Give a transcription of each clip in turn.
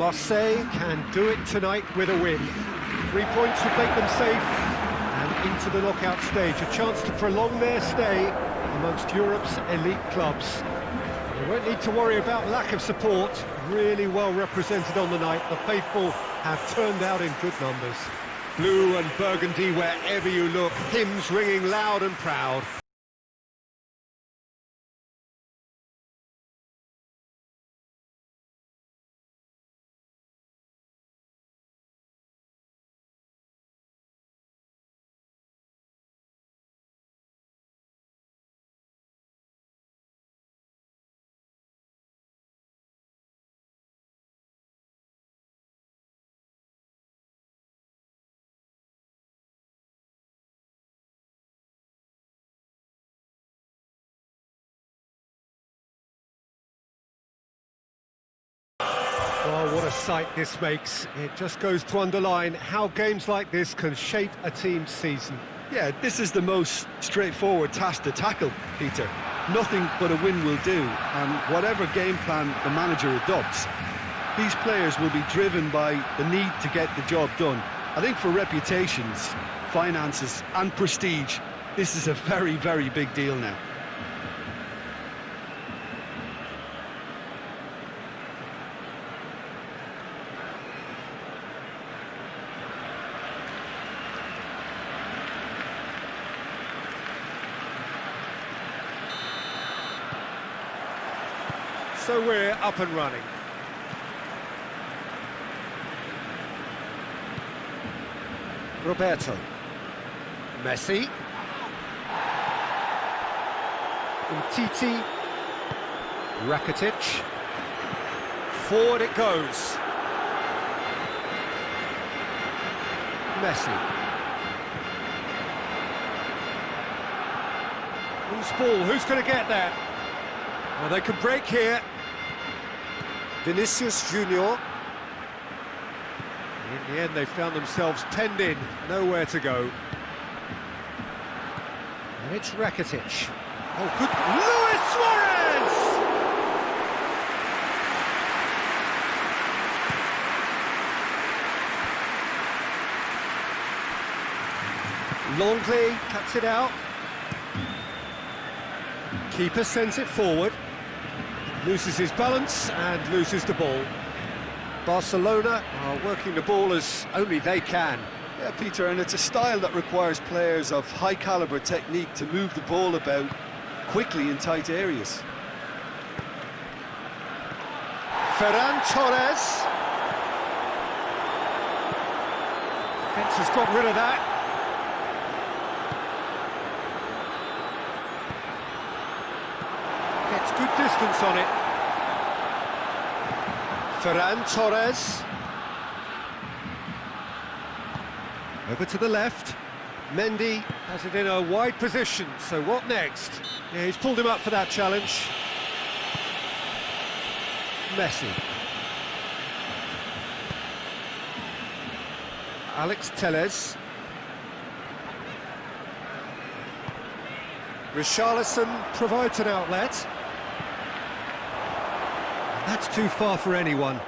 Marseille can do it tonight with a win. 3 points would make them safe and into the knockout stage. A chance to prolong their stay amongst Europe's elite clubs. They won't need to worry about lack of support. Really well represented on the night. The faithful have turned out in good numbers. Blue and burgundy wherever you look. Hymns ringing loud and proud. Well, what a sight this makes. It just goes to underline how games like this can shape a team's season. Yeah, this is the most straightforward task to tackle, Peter. Nothing but a win will do, and whatever game plan the manager adopts, these players will be driven by the need to get the job done. I think for reputations, finances and prestige, this is a very, very big deal now. So we're up and running. Roberto. Messi. Umtiti. Rakitic. Forward it goes. Messi. Loose ball, who's going to get there? Well, they can break here. Vinicius Junior. In the end, they found themselves penned in, nowhere to go. And it's Rakitic. Oh, good. Luis Suarez! Longley cuts it out. Keeper sends it forward. Loses his balance and loses the ball. Barcelona are working the ball as only they can. Yeah, Peter, and it's a style that requires players of high-caliber technique to move the ball about quickly in tight areas. Ferran Torres. Fence has got rid of that. Gets good distance on it. Ferran Torres. Over to the left. Mendy has it in a wide position, so what next? Yeah, he's pulled him up for that challenge. Messi. Alex Telles. Richarlison provides an outlet. And that's too far for anyone.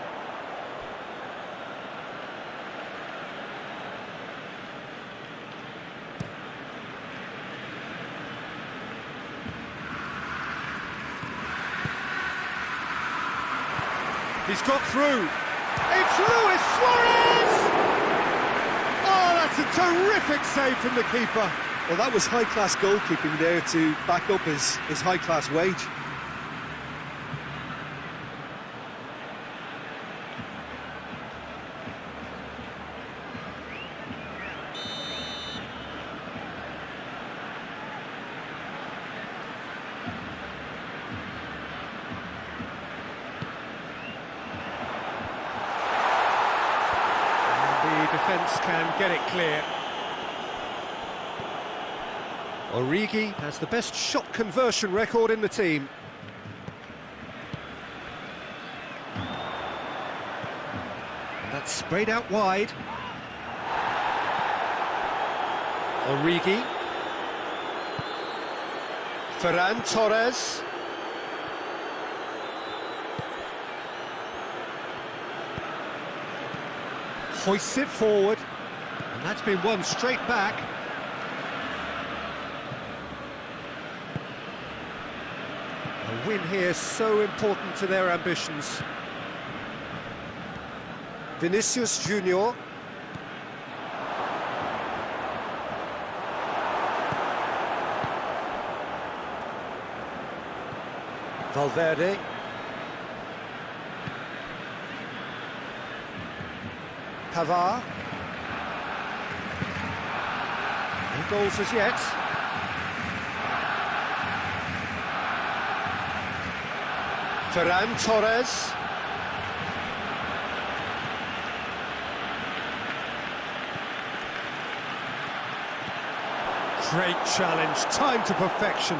He's got through. It's Luis Suarez! Oh, that's a terrific save from the keeper. Well, that was high-class goalkeeping there to back up his high-class wage. Defence can get it clear. Origi has the best shot conversion record in the team. And that's sprayed out wide. Origi. Ferran Torres. hoists it forward, and that's been won straight back. A win here so important to their ambitions. Vinicius Junior. Valverde. Pavard. No goals as yet. Ferran Torres. Great challenge, time to perfection.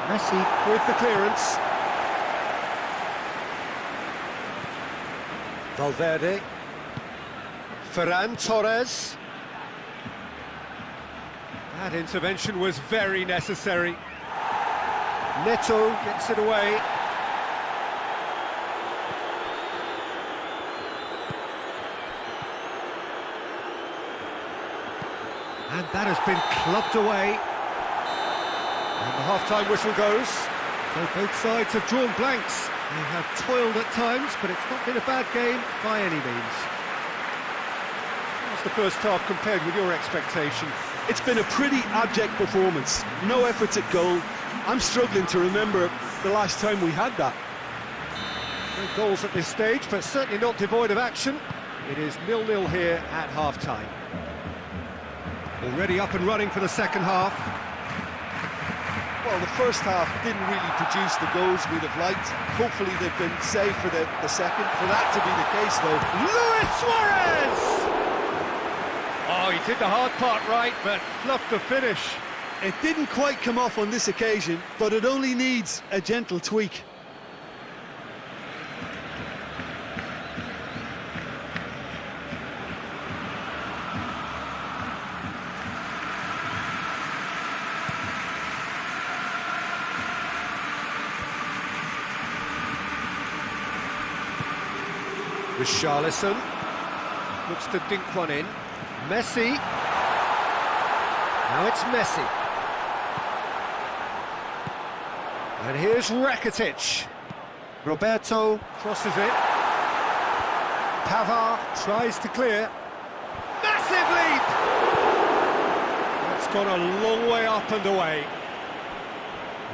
Messi with the clearance. Valverde. Ferran Torres. That intervention was very necessary. Neto gets it away. And that has been clubbed away. And the half-time whistle goes. So both sides have drawn blanks. They have toiled at times, but it's not been a bad game by any means. How's the first half compared with your expectation? It's been a pretty abject performance. No efforts at goal. I'm struggling to remember the last time we had that. No goals at this stage, but certainly not devoid of action. It is 0-0 here at half-time. Already up and running for the second half. Well, the first half didn't really produce the goals we'd have liked. Hopefully they've been saved for the second. For that to be the case, though. Luis Suarez! Oh, he did the hard part right, but fluffed the finish. It didn't quite come off on this occasion, but it only needs a gentle tweak. Richarlison looks to dink one in. Messi. Now it's Messi. And here's Rakitic. Roberto crosses it. Pavard tries to clear. Massive leap! That's gone a long way up and away.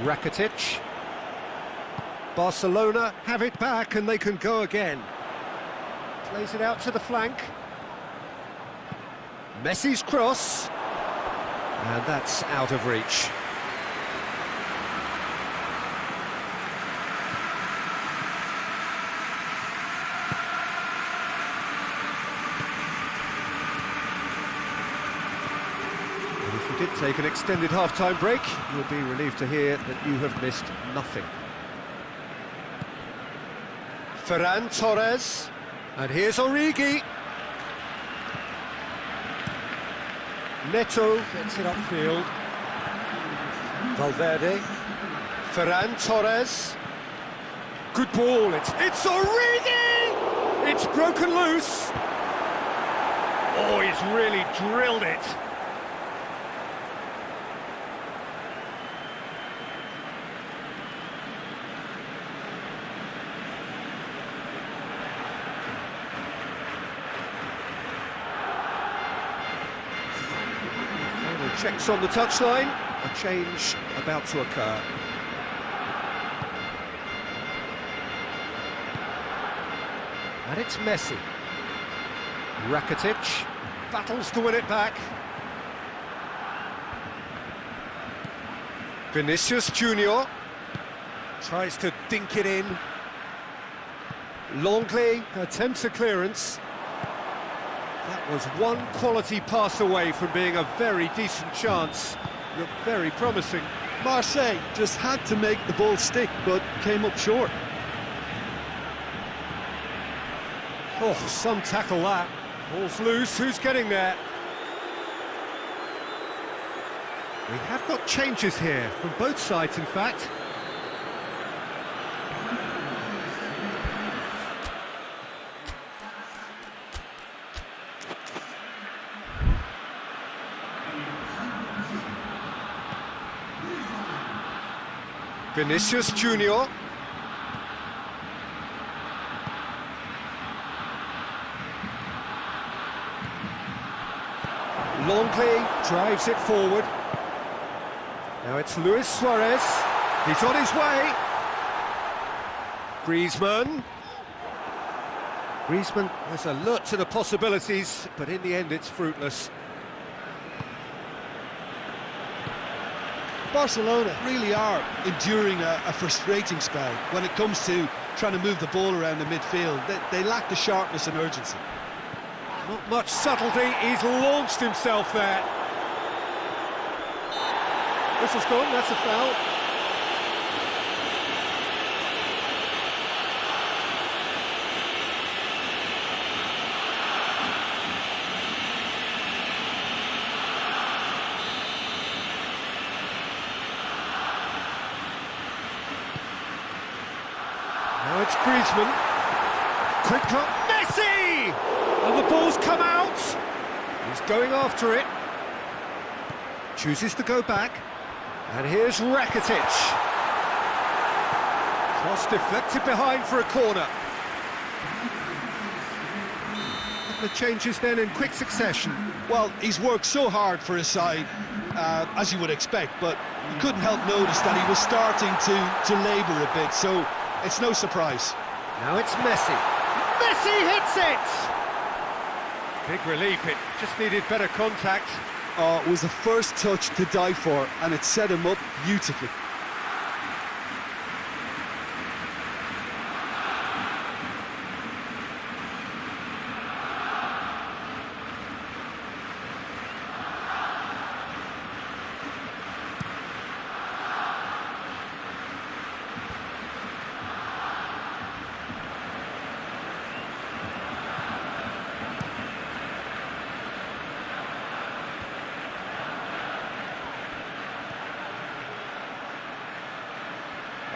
Rakitic. Barcelona have it back and they can go again. Plays it out to the flank. Messi's cross. And that's out of reach. And if you did take an extended half-time break, you'll be relieved to hear that you have missed nothing. Ferran Torres. And here's Origi. Neto gets it upfield. Valverde. Ferran Torres. Good ball. It's Origi! It's broken loose. Oh, he's really drilled it. Checks on the touchline, a change about to occur. And it's Messi. Rakitic battles to win it back. Vinicius Junior tries to dink it in. Longley attempts a clearance. That was one quality pass away from being a very decent chance. Looked very promising. Marseille just had to make the ball stick, but came up short. Oh, some tackle that. Ball's loose, who's getting there? We have got changes here, from both sides in fact. Vinicius Junior. Longley drives it forward. Now it's Luis Suarez. He's on his way. Griezmann. Griezmann has alert to the possibilities, but in the end it's fruitless. Barcelona really are enduring a frustrating spell when it comes to trying to move the ball around the midfield. They lack the sharpness and urgency. Not much subtlety, he's launched himself there. Whistle's gone, that's a foul. Now it's Griezmann. Quick drop, Messi! And the ball's come out. He's going after it. Chooses to go back. And here's Rakitic. Cross deflected behind for a corner. The changes then in quick succession. Well, he's worked so hard for his side, as you would expect, but you couldn't help notice that he was starting to labour a bit, so it's no surprise. Now it's Messi. Messi hits it! Big relief, it just needed better contact. Oh, it was the first touch to die for, and it set him up beautifully.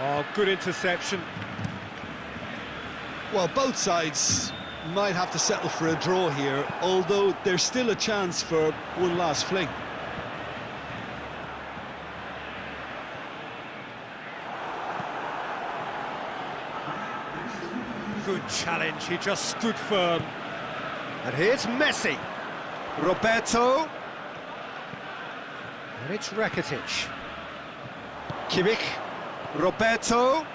Oh, good interception. Well, both sides might have to settle for a draw here, although there's still a chance for one last fling. Good challenge, he just stood firm. And here's Messi. Roberto. And it's Rakitic. Kimmich. Roberto.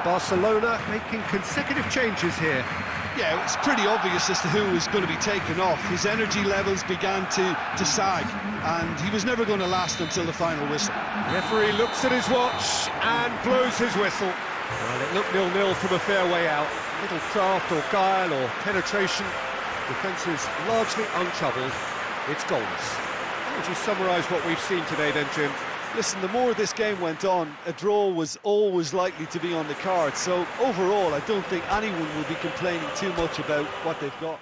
Barcelona making consecutive changes here. Yeah, it's pretty obvious as to who was going to be taken off. His energy levels began to sag, and he was never going to last until the final whistle. The referee looks at his watch and blows his whistle. Well, it looked 0-0 from a fair way out. Little craft or guile or penetration. Defence is largely untroubled. It's goalless. How would you summarise what we've seen today then, Jim? Listen, the more this game went on, a draw was always likely to be on the card. So overall, I don't think anyone will be complaining too much about what they've got.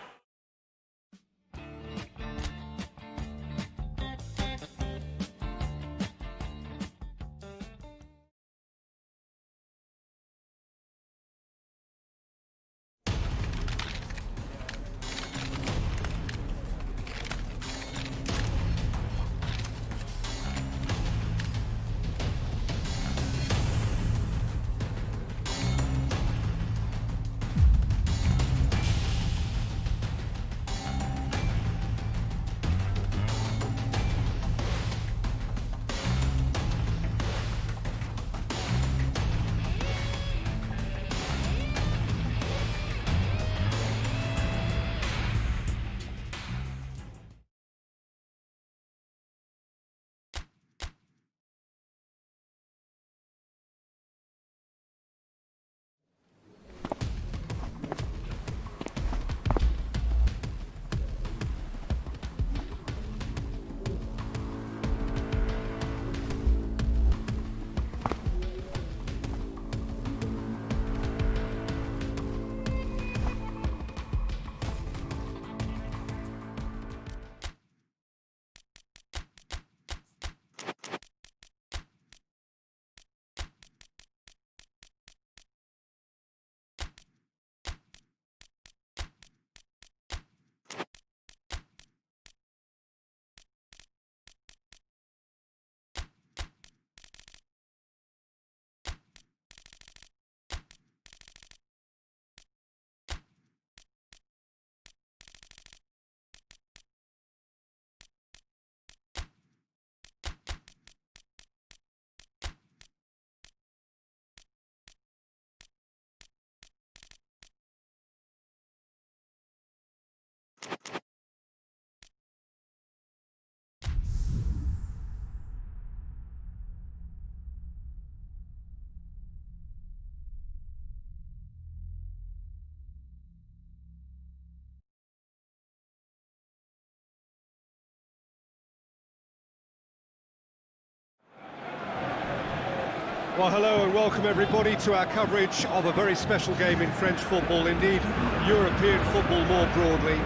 Well, hello and welcome everybody to our coverage of a very special game in French football, indeed European football more broadly.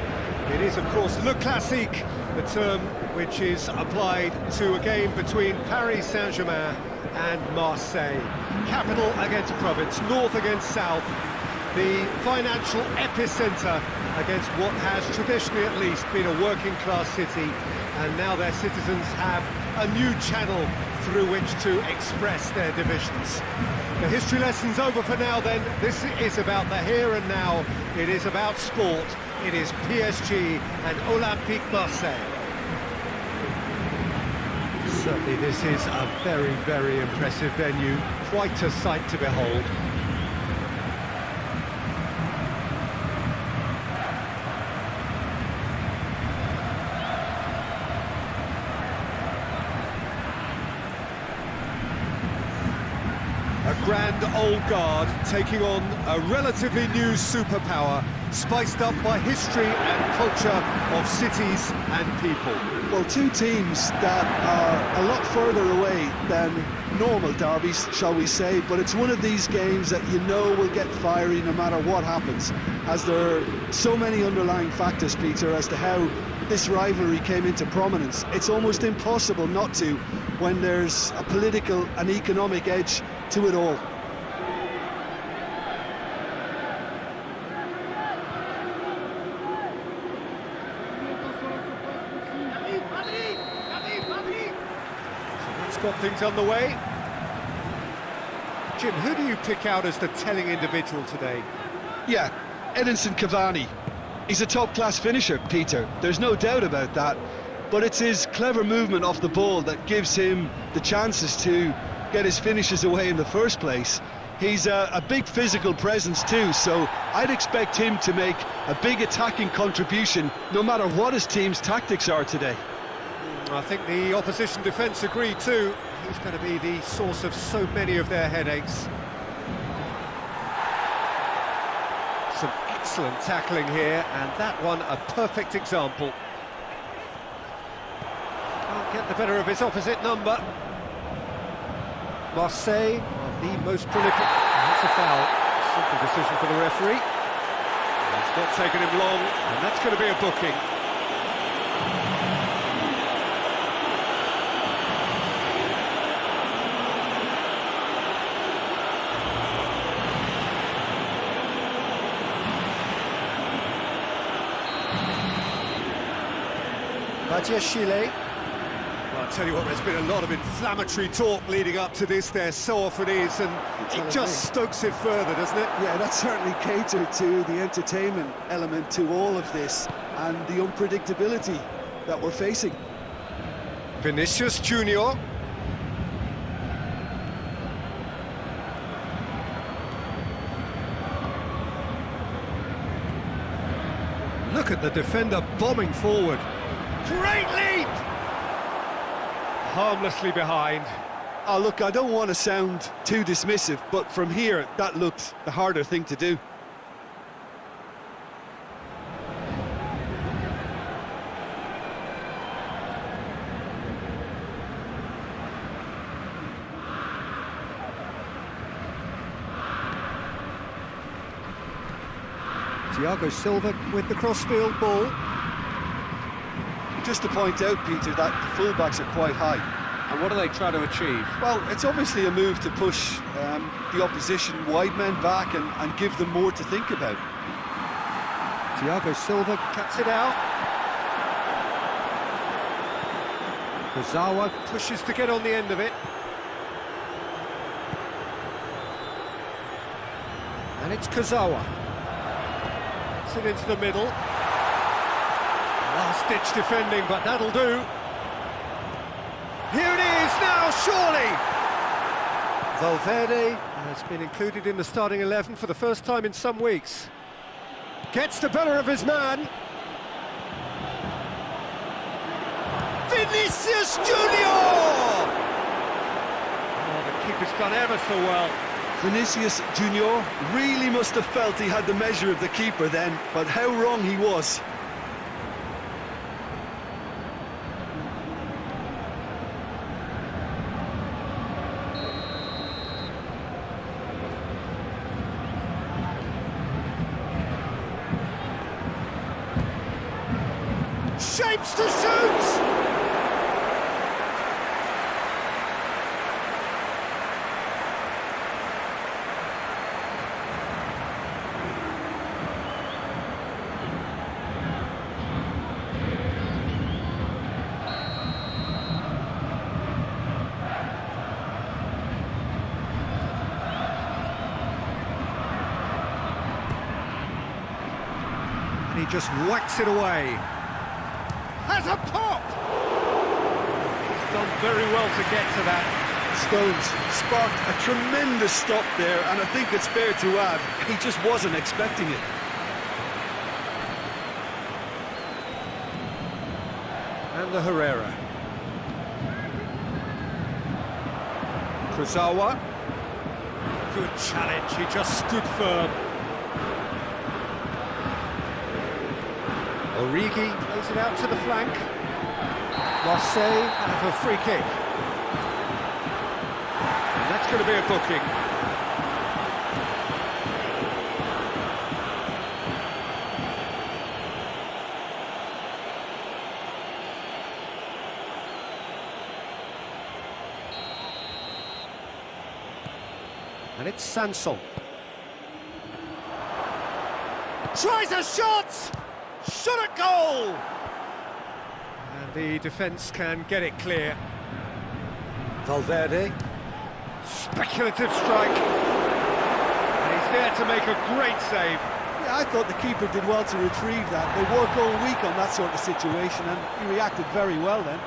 It is, of course, Le Classique, the term which is applied to a game between Paris Saint-Germain and Marseille. Capital against province, north against south, the financial epicenter against what has traditionally at least been a working-class city, and now their citizens have a new channel through which to express their divisions. The history lesson's over for now then. This is about the here and now. It is about sport. It is PSG and Olympique Marseille. Certainly this is a very, very impressive venue. Quite a sight to behold. A grand old guard taking on a relatively new superpower, spiced up by history and culture of cities and people. Well, two teams that are a lot further away than normal derbies, shall we say, but it's one of these games that you know will get fiery no matter what happens, as there are so many underlying factors, Peter, as to how this rivalry came into prominence. It's almost impossible not to when there's a political and economic edge to it all. Got things underway. Jim, who do you pick out as the telling individual today? Yeah, Edinson Cavani. He's a top-class finisher, Peter. There's no doubt about that. But it's his clever movement off the ball that gives him the chances to get his finishes away in the first place. He's a big physical presence too, so I'd expect him to make a big attacking contribution no matter what his team's tactics are today. I think the opposition defence agree too. He's going to be the source of so many of their headaches. Some excellent tackling here, and that one a perfect example. Can't get the better of his opposite number. Marseille are the most prolific. That's a foul. Simple decision for the referee. It's not taken him long, and that's going to be a booking. Chile. Well, I'll tell you what, there's been a lot of inflammatory talk leading up to this. There so often is, and it just stokes it further, doesn't it? Yeah, that certainly catered to the entertainment element to all of this and the unpredictability that we're facing. Vinicius Junior. Look at the defender bombing forward. Great leap! Harmlessly behind. Oh, look, I don't want to sound too dismissive, but from here, that looked the harder thing to do. Thiago Silva with the crossfield ball. Just to point out, Peter, that the fullbacks are quite high. And what do they try to achieve? Well, it's obviously a move to push the opposition wide men back and give them more to think about. Thiago Silva cuts it out. Kurzawa pushes to get on the end of it. And it's Kurzawa. Gets it into the middle. Last-ditch defending, but that'll do. Here it is now, surely! Valverde has been included in the starting 11 for the first time in some weeks. Gets the better of his man. Vinicius Junior! Oh, the keeper's done ever so well. Vinicius Junior really must have felt he had the measure of the keeper then, but how wrong he was. chance to shoot! He just whacks it away. Has a pop! He's done very well to get to that. Stones sparked a tremendous stop there, and I think it's fair to add, he just wasn't expecting it. And the Herrera. Kurzawa. Good challenge, he just stood firm. Origi plays it out to the flank. Marseille have a free kick. And that's going to be a booking. And it's Sanson. Tries a shot! Shot at goal! And the defence can get it clear. Valverde. Speculative strike. And he's there to make a great save. Yeah, I thought the keeper did well to retrieve that. They work all week on that sort of situation, and he reacted very well then.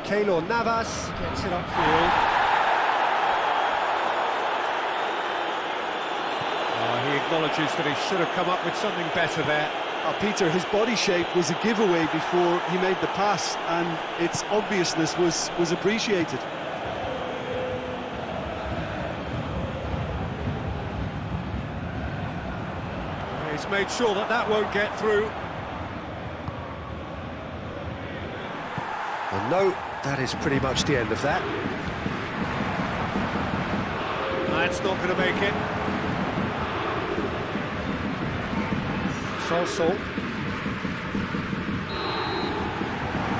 Keylor Navas gets it upfield. He acknowledges that he should have come up with something better there. Peter, his body shape was a giveaway before he made the pass, and its obviousness was appreciated. He's made sure that that won't get through. And no, that is pretty much the end of that. That's not going to make it. Sanson.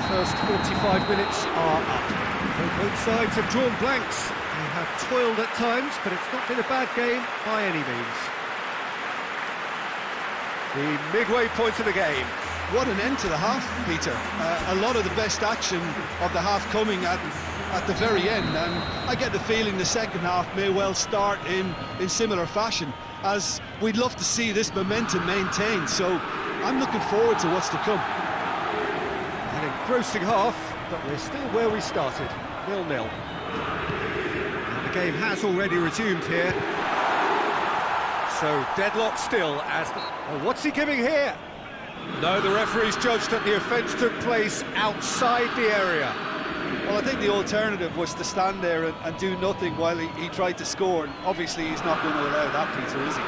First 45 minutes are up. Both sides have drawn blanks. They have toiled at times, but it's not been a bad game by any means. The midway point of the game. What an end to the half, Peter. A lot of the best action of the half coming at the very end, and I get the feeling the second half may well start in similar fashion, as we'd love to see this momentum maintained, so I'm looking forward to what's to come. An engrossing half, but we're still where we started, 0-0. And the game has already resumed here. So deadlock still as the... Oh, what's he giving here? No, the referee's judged that the offence took place outside the area. Well, I think the alternative was to stand there and do nothing while he tried to score, and obviously he's not going to allow that, Peter, is he?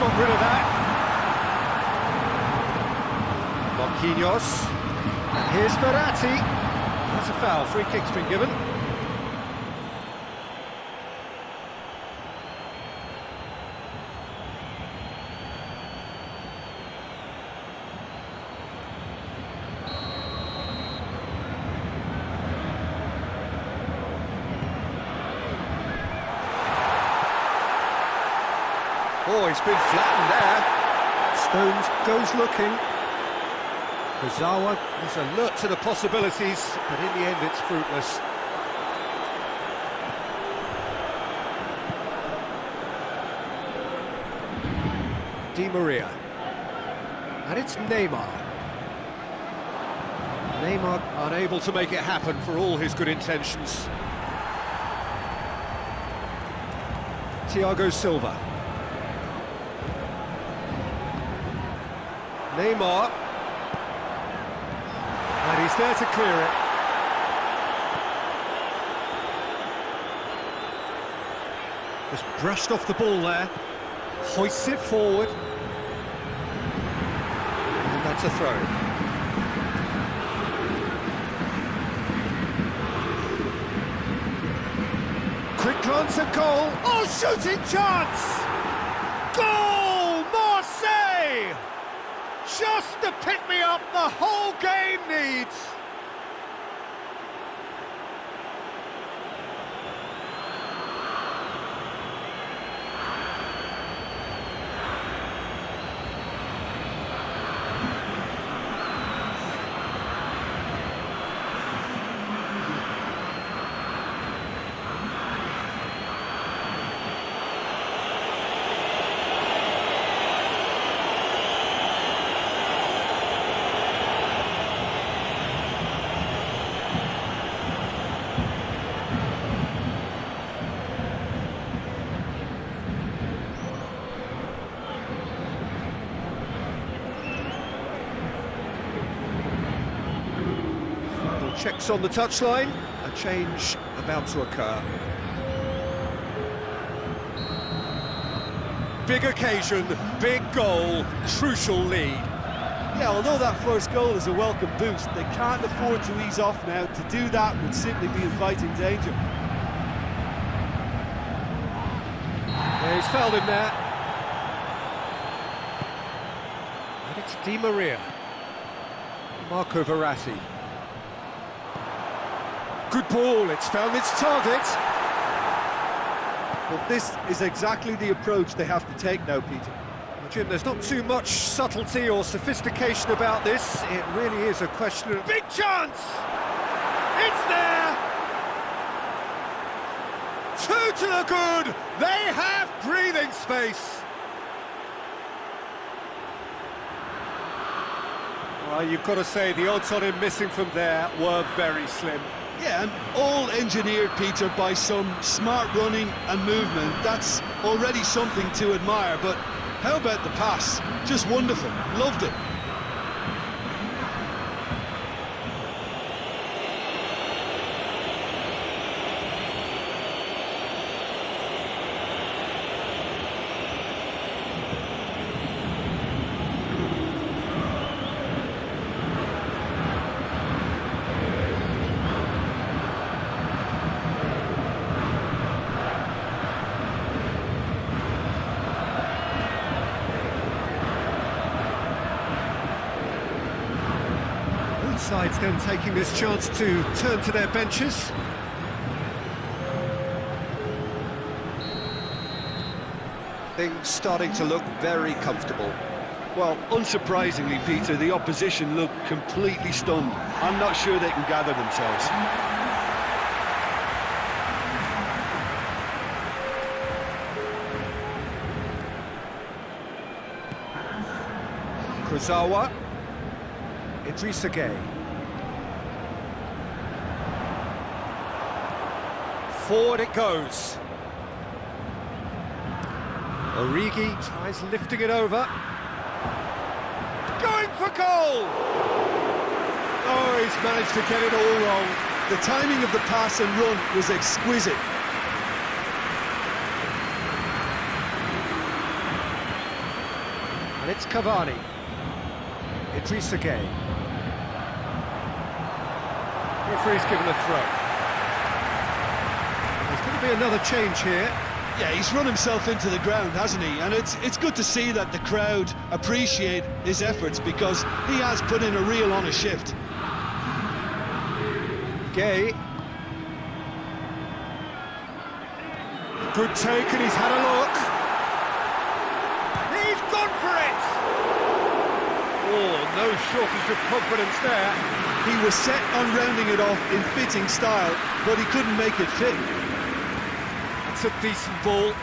Got rid of that. Marquinhos. And here's Verratti. That's a foul. Free kick's been given. Oh, he's been flattened there. Stones goes looking. Kurzawa is alert to the possibilities, but in the end it's fruitless. Di Maria. And it's Neymar. Neymar unable to make it happen for all his good intentions. Thiago Silva. Neymar, and he's there to clear it. Just brushed off the ball there. Hoists it forward. And that's a throw. Quick glance at goal. Oh, shooting chance! Goal! Marseille! Just the pick-me-up the whole game needs. Checks on the touchline, a change about to occur. Big occasion, big goal, crucial lead. Yeah, although that first goal is a welcome boost, they can't afford to ease off now. To do that would simply be inviting danger. Yeah, he's fouled him there. And it's Di Maria. Marco Verratti. Good ball, it's found its target. But this is exactly the approach they have to take now, Peter. Well, Jim, there's not too much subtlety or sophistication about this. It really is a question of... Big chance! It's there! Two to the good! They have breathing space! Well, you've got to say, the odds on him missing from there were very slim. Yeah, and all engineered, Peter, by some smart running and movement. That's already something to admire, but how about the pass? Just wonderful. Loved it. Sides then taking this chance to turn to their benches. Things starting to look very comfortable. Well, unsurprisingly, Peter, the opposition look completely stunned. I'm not sure they can gather themselves. Kurzawa. Sebagai. Forward it goes. Origi tries lifting it over. Going for goal! Oh, he's managed to get it all wrong. The timing of the pass and run was exquisite. And it's Cavani. Sebagai. Referee's given a throw. There's going to be another change here. Yeah, he's run himself into the ground, hasn't he? And it's good to see that the crowd appreciate his efforts, because he has put in a real honest shift. Gay. Good take, and he's had a look. He's gone for it! Oh, no shortage of confidence there. He was set on rounding it off in fitting style, but he couldn't make it fit. That's a decent ball.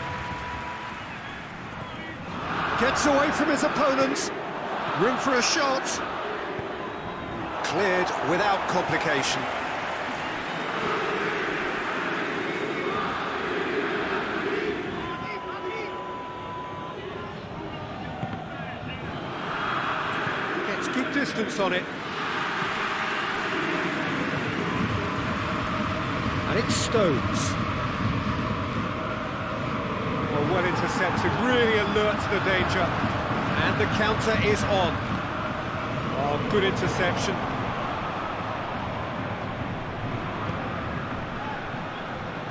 Gets away from his opponents. Room for a shot. Cleared without complication. Gets good distance on it. And it's Stones. well intercepted, really alert to the danger. And the counter is on. Oh, good interception.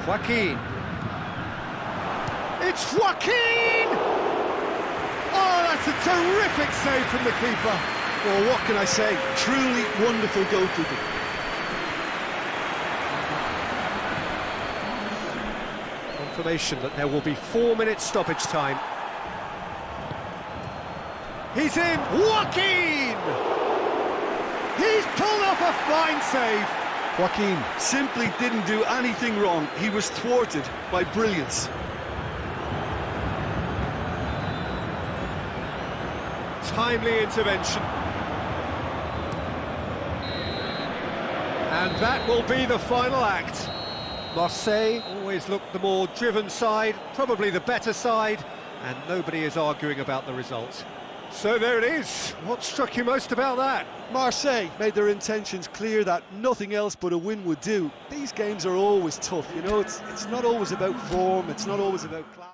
Joaquin. It's Joaquin! Oh, that's a terrific save from the keeper. Well, what can I say? Truly wonderful goalkeeping. Confirmation that there will be 4 minutes stoppage time. He's in! Joaquin! He's pulled off a fine save. Joaquin simply didn't do anything wrong. He was thwarted by brilliance. Timely intervention. And that will be the final act. Marseille always looked the more driven side, probably the better side, and nobody is arguing about the result. So there it is. What struck you most about that? Marseille made their intentions clear that nothing else but a win would do. These games are always tough, you know, it's not always about form, it's not always about class.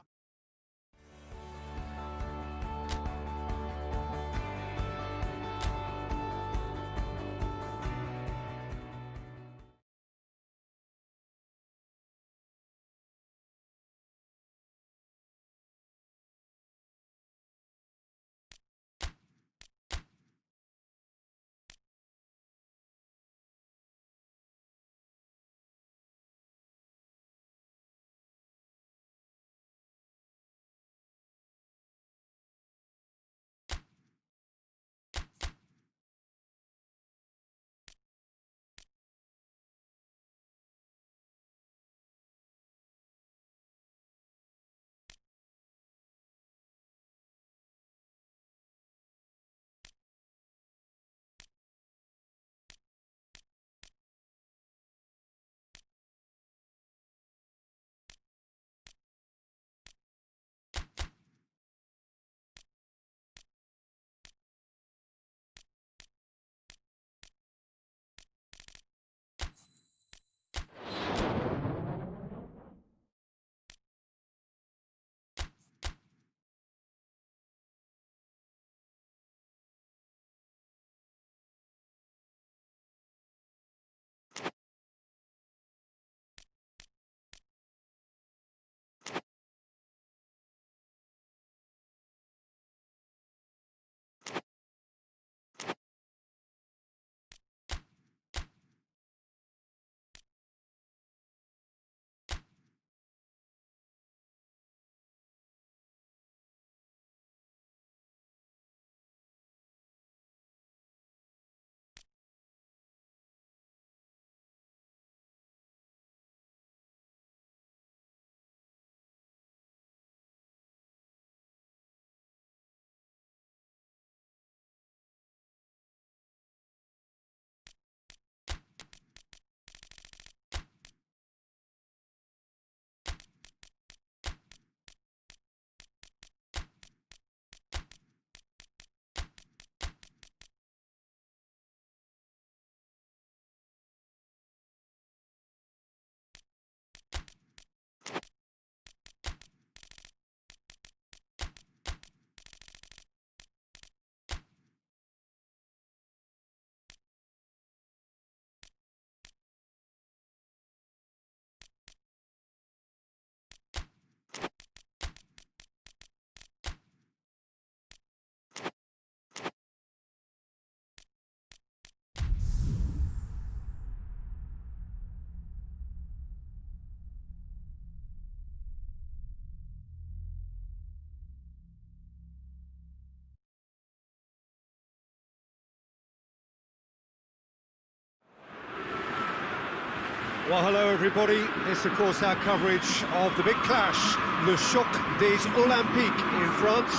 Well, hello everybody. This, of course, our coverage of the big clash, Le Choc des Olympiques in France.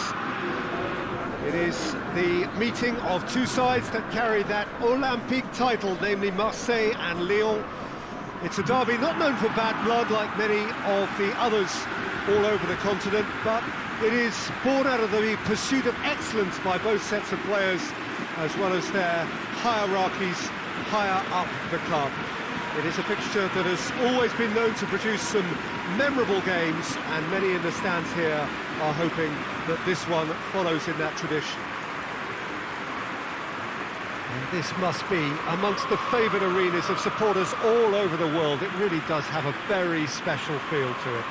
It is the meeting of two sides that carry that Olympique title, namely Marseille and Lyon. It's a derby not known for bad blood like many of the others all over the continent, but it is born out of the pursuit of excellence by both sets of players, as well as their hierarchies higher up the club. It is a fixture that has always been known to produce some memorable games, and many in the stands here are hoping that this one follows in that tradition. And this must be amongst the favoured arenas of supporters all over the world. It really does have a very special feel to it.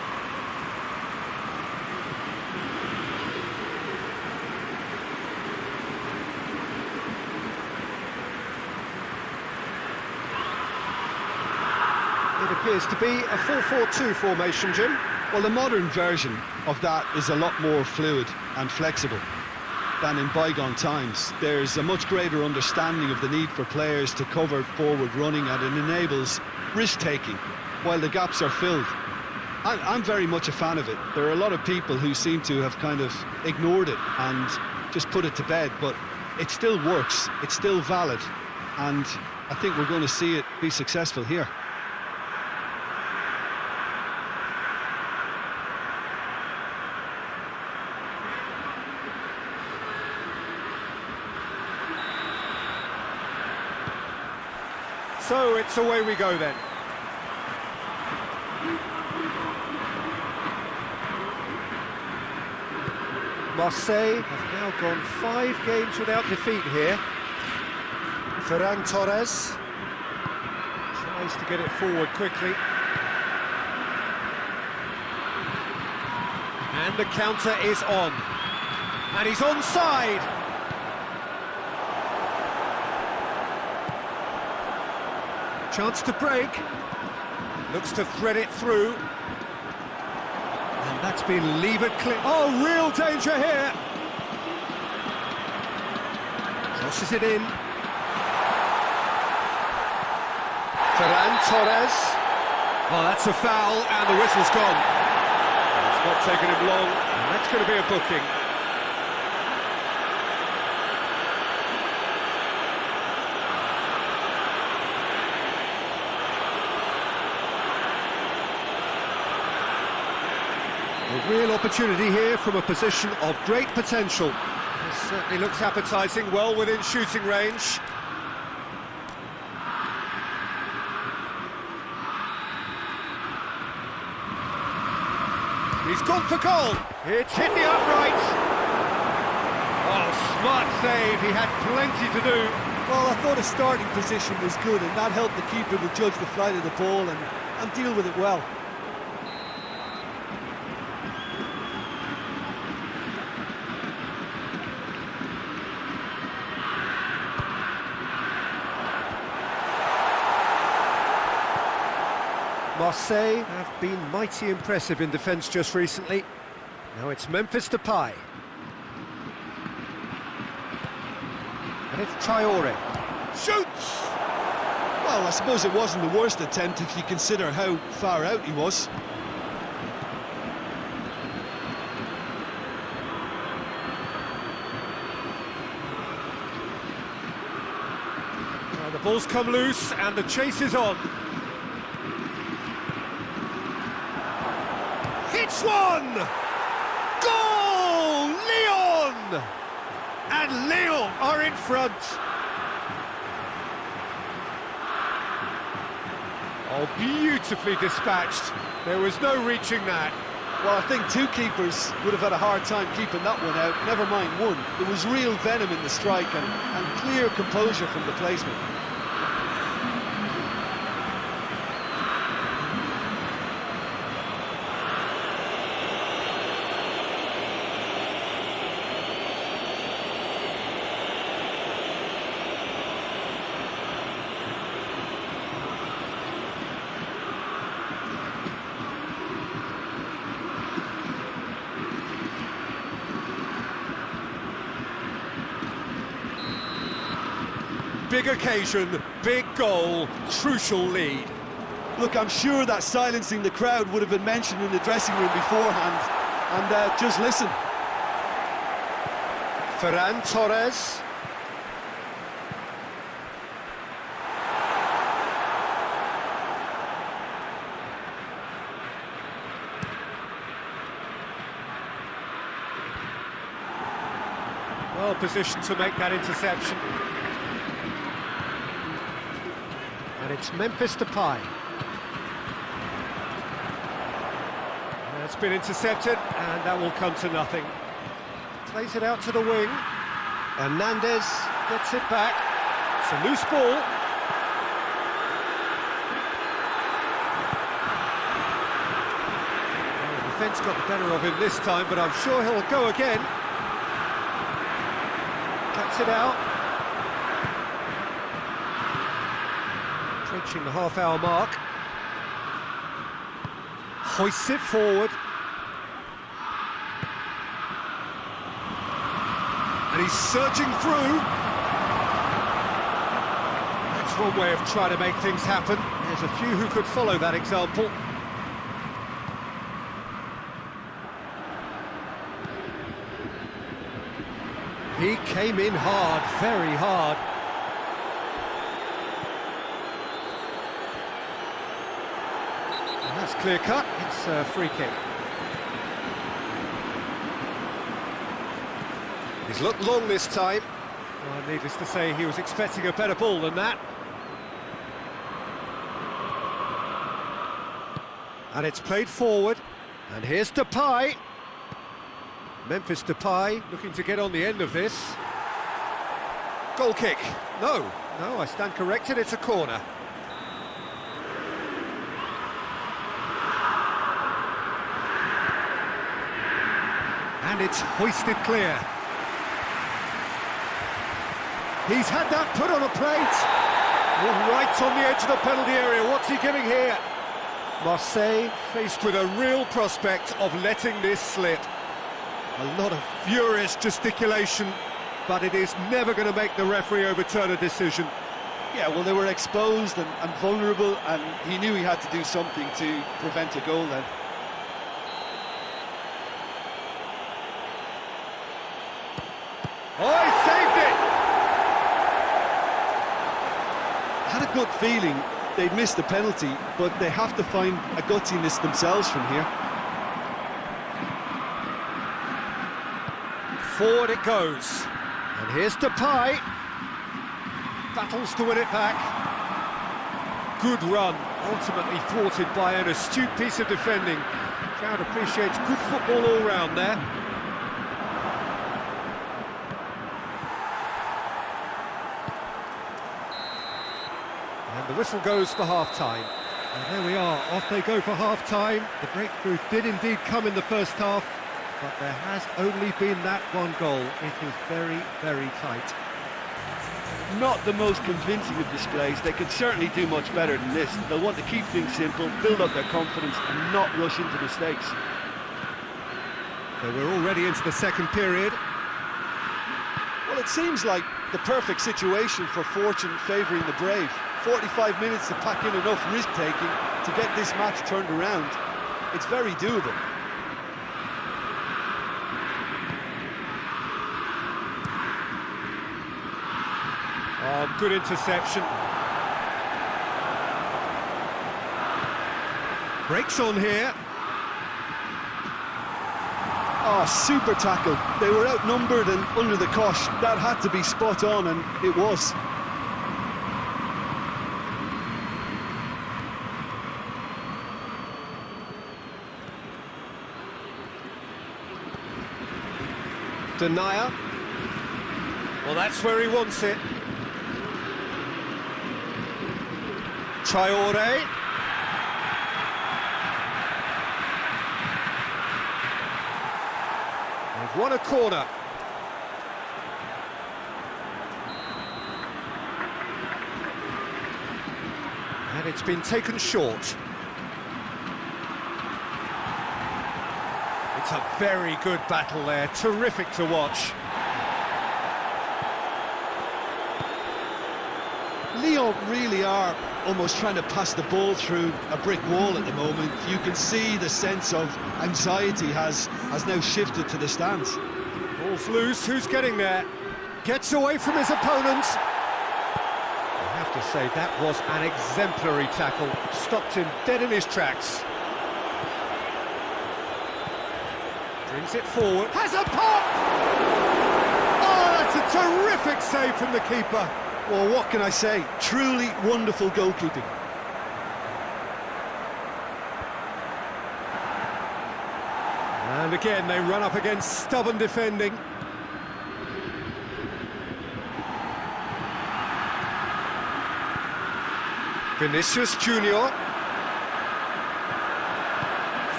It appears to be a 4-4-2 formation, Jim. Well, the modern version of that is a lot more fluid and flexible than in bygone times. There's a much greater understanding of the need for players to cover forward running, and it enables risk-taking while the gaps are filled. I'm very much a fan of it. There are a lot of people who seem to have kind of ignored it and just put it to bed, but it still works, it's still valid, and I think we're going to see it be successful here. So it's away we go then. Marseille have now gone 5 games without defeat here. Ferran Torres tries to get it forward quickly. And the counter is on. And he's onside. Chance to break, looks to thread it through, and that's been levered clear. Oh, real danger here. Crosses it in. Ferran Torres. Oh, that's a foul, and the whistle's gone. It's not taken him long, and that's going to be a booking. A real opportunity here from a position of great potential. This certainly looks appetising, well within shooting range. He's gone for goal. It's hit the upright. Oh, smart save. He had plenty to do. Well, I thought his starting position was good, and that helped the keeper to judge the flight of the ball and deal with it well. Marseille have been mighty impressive in defence just recently. Now it's Memphis Depay. And it's Traore. Shoots! Well, I suppose it wasn't the worst attempt if you consider how far out he was. Well, the ball's come loose and the chase is on. Hits one! Goal! Lyon! And Lyon are in front. Oh, beautifully dispatched. There was no reaching that. Well, I think 2 keepers would have had a hard time keeping that one out, never mind 1. There was real venom in the strike and clear composure from the placement. Big occasion, big goal, crucial lead. Look, I'm sure that silencing the crowd would have been mentioned in the dressing room beforehand. And just listen. Ferran Torres. Well positioned to make that interception. And it's Memphis Depay. That's been intercepted, and that will come to nothing. Plays it out to the wing. Hernandez gets it back. It's a loose ball. Well, the defence got the better of him this time, but I'm sure he'll go again. Cuts it out. Approaching the half-hour mark. Hoists it forward. And he's surging through. That's one way of trying to make things happen. There's a few who could follow that example. He came in hard, very hard. And that's clear cut. It's a free kick. He's looked long this time. Well, needless to say, he was expecting a better ball than that. And it's played forward. And here's Depay. Memphis Depay looking to get on the end of this. Goal kick. No, I stand corrected, it's a corner. And it's hoisted clear. He's had that put on a plate. Oh, right on the edge of the penalty area. What's he giving here? Marseille faced with a real prospect of letting this slip. A lot of furious gesticulation, but it is never going to make the referee overturn a decision. Yeah, well, they were exposed and vulnerable, and he knew he had to do something to prevent a goal then. Oh, he saved it! I had a good feeling they'd missed the penalty, but they have to find a gutsiness themselves from here. Forward it goes. And here's Depay. Battles to win it back. Good run, ultimately thwarted by an astute piece of defending. Crowd appreciates good football all round there. And the whistle goes for half-time. And there we are, off they go for half-time. The breakthrough did indeed come in the first half, but there has only been that one goal. It is very, very tight. Not the most convincing of displays. They could certainly do much better than this. They'll want to keep things simple, build up their confidence and not rush into mistakes. So we're already into the second period. Well, it seems like the perfect situation for fortune favouring the brave. 45 minutes to pack in enough risk-taking to get this match turned around. It's very doable. Oh, good interception. Breaks on here. Oh, super tackle. They were outnumbered and under the cosh. That had to be spot on, and it was. Denier. Well, that's where he wants it. Traore. They've won a corner. And it's been taken short. It's a very good battle there, terrific to watch. Lyon really are almost trying to pass the ball through a brick wall at the moment. You can see the sense of anxiety has now shifted to the stands. Ball's loose, who's getting there? Gets away from his opponent. I have to say, that was an exemplary tackle. Stopped him dead in his tracks. Brings it forward. Has a pop! Oh, that's a terrific save from the keeper. Well, what can I say? Truly wonderful goalkeeping. And again, they run up against stubborn defending. Vinicius Junior.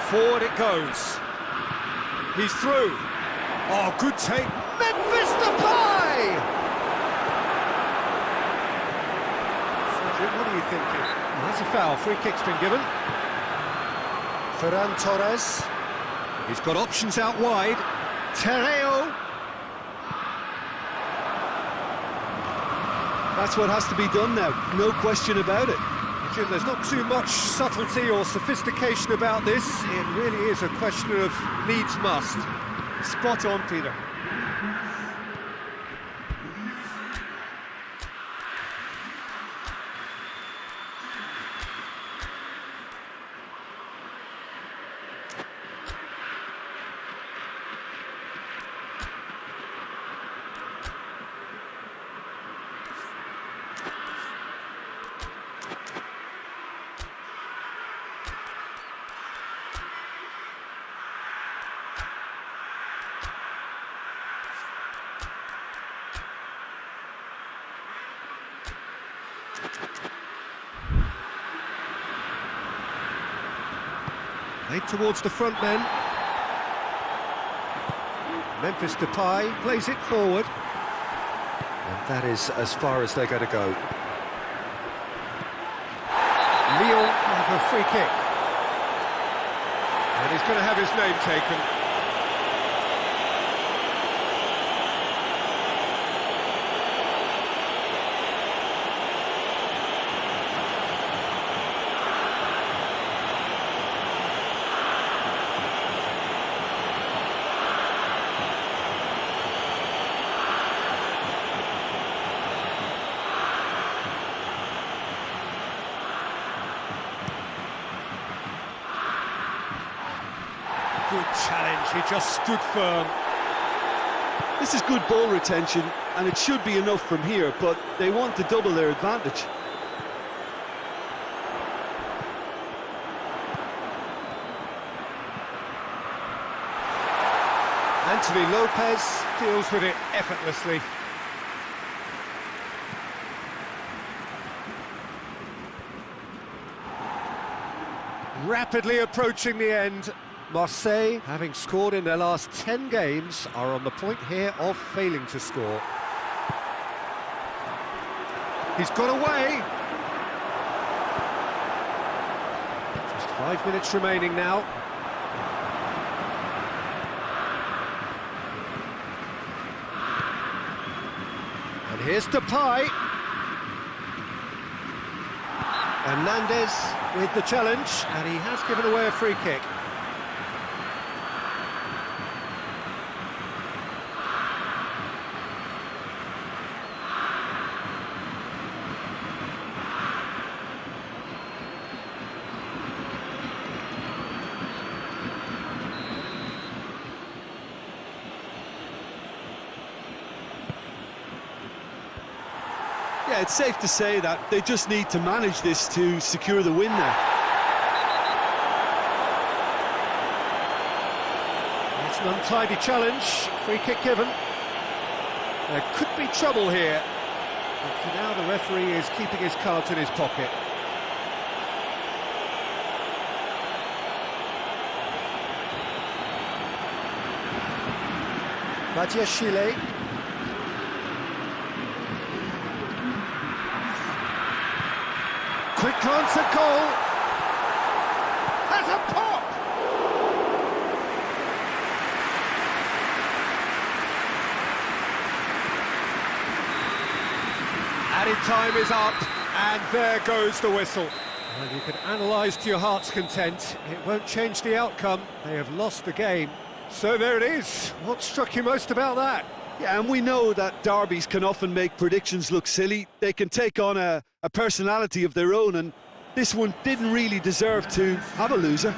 Forward it goes. He's through. Oh, good take. Memphis Depay! What are you thinking? That's a foul. Free kick's been given. Ferran Torres. He's got options out wide. Terreo. That's what has to be done now, no question about it. Jim, there's not too much subtlety or sophistication about this. It really is a question of needs must. Spot on, Peter. Played towards the front men. Memphis Depay plays it forward. And that is as far as they're going to go. Lyon have a free kick. And he's going to have his name taken. Good challenge, he just stood firm. This is good ball retention, and it should be enough from here, but they want to double their advantage. Anthony Lopez deals with it effortlessly. Rapidly approaching the end. Marseille, having scored in their last 10 games, are on the point here of failing to score. He's got away. Just 5 minutes remaining now. And here's Depay. Hernandez with the challenge, and he has given away a free kick. Yeah, it's safe to say that they just need to manage this to secure the win now. It's an untidy challenge, free kick given. There could be trouble here, but for now the referee is keeping his cards in his pocket. Chile. Quick glance at goal. Has a pop! Added time is up, and there goes the whistle. And you can analyse to your heart's content. It won't change the outcome. They have lost the game. So there it is. What struck you most about that? Yeah, and we know that derbies can often make predictions look silly. They can take on a personality of their own, and this one didn't really deserve to have a loser.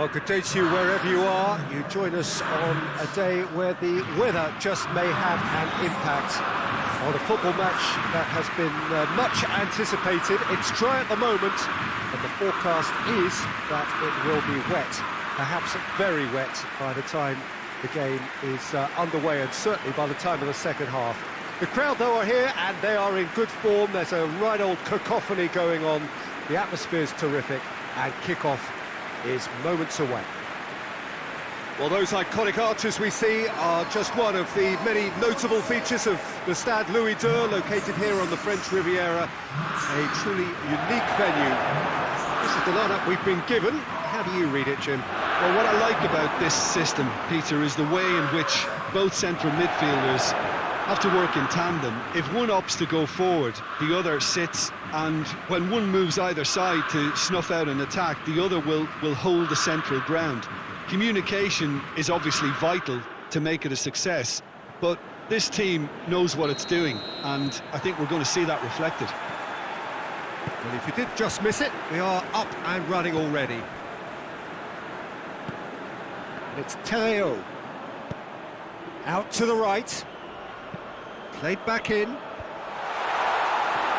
Well, good day to you wherever you are. You join us on a day where the weather just may have an impact on a football match that has been much anticipated. It's dry at the moment, but the forecast is that it will be wet, perhaps very wet by the time the game is underway, and certainly by the time of the second half. The crowd, though, are here, and they are in good form. There's a right old cacophony going on. The atmosphere's terrific, and kick-off is moments away. Well, those iconic arches we see are just one of the many notable features of the Stade Louis II, located here on the French Riviera, a truly unique venue. This is the lineup we've been given. How do you read it, Jim? Well, what I like about this system, Peter, is the way in which both central midfielders have to work in tandem. If one opts to go forward, the other sits, and when one moves either side to snuff out an attack, the other will hold the central ground. Communication is obviously vital to make it a success, but this team knows what it's doing, and I think we're going to see that reflected. Well, if you did just miss it, we are up and running already. And it's Teo. Out to the right. Played back in.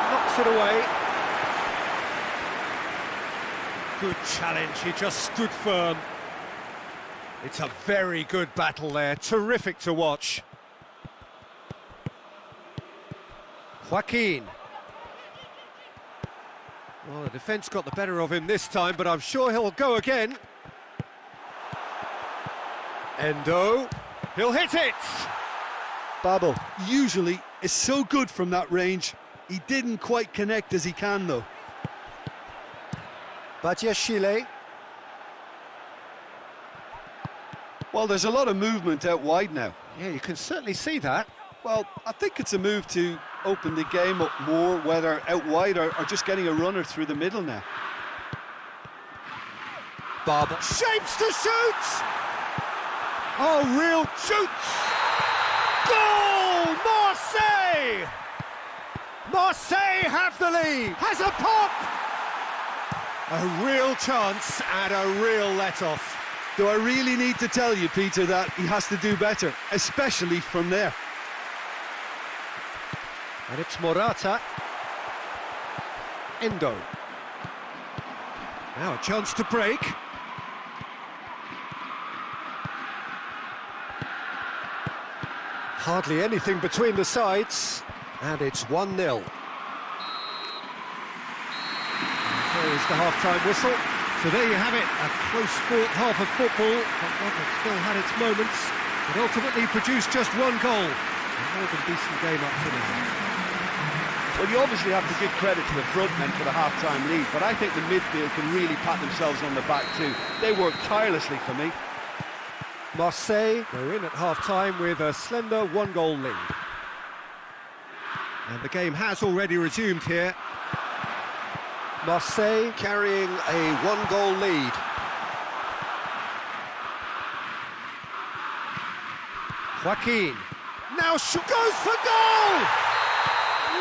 Knocks it away. Good challenge, he just stood firm. It's a very good battle there, terrific to watch. Joaquin. Well, the defence got the better of him this time, but I'm sure he'll go again. Endo. He'll hit it! Babel usually is so good from that range. He didn't quite connect as he can, though. Badiashile. Well, there's a lot of movement out wide now. Yeah, you can certainly see that. Well, I think it's a move to open the game up more, whether out wide or just getting a runner through the middle now. Barber. Shapes to shoot! Oh, real shoots! Goal! Marseille! Marseille have the lead! Has a pop! A real chance and a real let-off. Do I really need to tell you, Peter, that he has to do better, especially from there? And it's Morata. Endo. Now a chance to break. Hardly anything between the sides, and it's 1-0. There is the half-time whistle. So there you have it, a close-fought half of football, but one that still had its moments, but ultimately produced just one goal. A more than decent game up to now. Well, you obviously have to give credit to the front men for the half-time lead, but I think the midfield can really pat themselves on the back too. They worked tirelessly for me. Marseille go in at half-time with a slender one-goal lead. And the game has already resumed here. Marseille carrying a one-goal lead. Joaquin now goes for goal!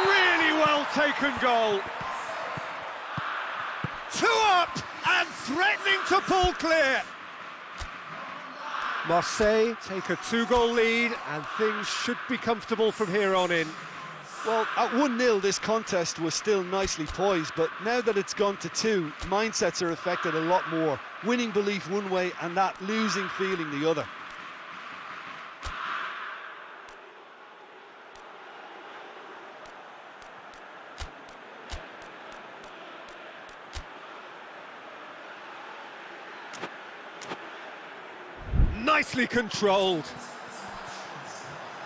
Really well taken goal. 2 up and threatening to pull clear. Marseille take a 2-goal lead and things should be comfortable from here on in. Well, at 1-0 this contest was still nicely poised, but now that it's gone to 2, mindsets are affected a lot more. Winning belief one way and that losing feeling the other. Nicely controlled.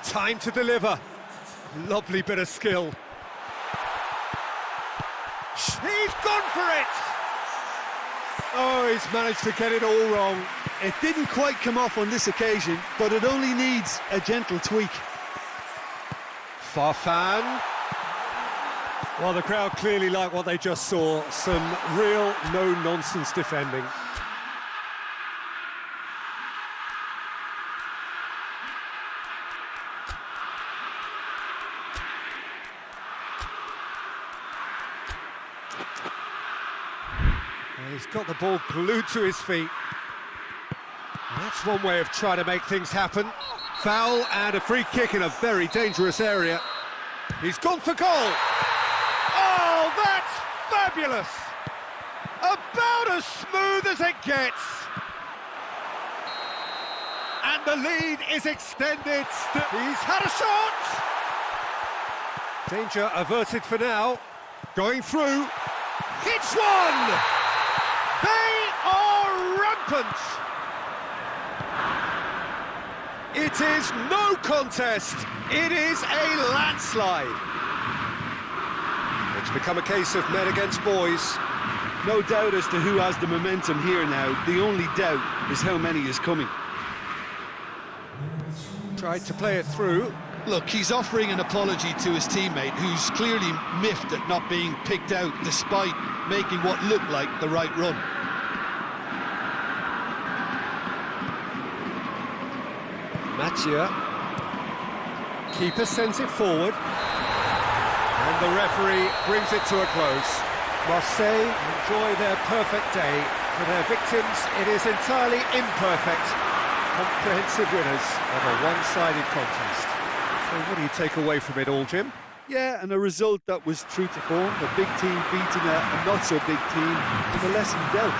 Time to deliver. Lovely bit of skill. He's gone for it! Oh, he's managed to get it all wrong. It didn't quite come off on this occasion, but it only needs a gentle tweak. Farfan. Well, the crowd clearly like what they just saw. Some real no-nonsense defending. He's got the ball glued to his feet. That's one way of trying to make things happen. Foul and a free kick in a very dangerous area. He's gone for goal. Oh, that's fabulous! About as smooth as it gets. And the lead is extended. He's had a shot! Danger averted for now. Going through. Hits one! They are rampant! It is no contest. It is a landslide. It's become a case of men against boys. No doubt as to who has the momentum here now. The only doubt is how many is coming. Tried to play it through. Look, he's offering an apology to his teammate, who's clearly miffed at not being picked out despite making what looked like the right run. Mathieu. Keeper sends it forward. And the referee brings it to a close. Marseille enjoy their perfect day. For their victims, it is entirely imperfect. Comprehensive winners of a one-sided contest. So what do you take away from it all, Jim? Yeah, and a result that was true to form. A big team beating a not-so-big team, and the lesson dealt.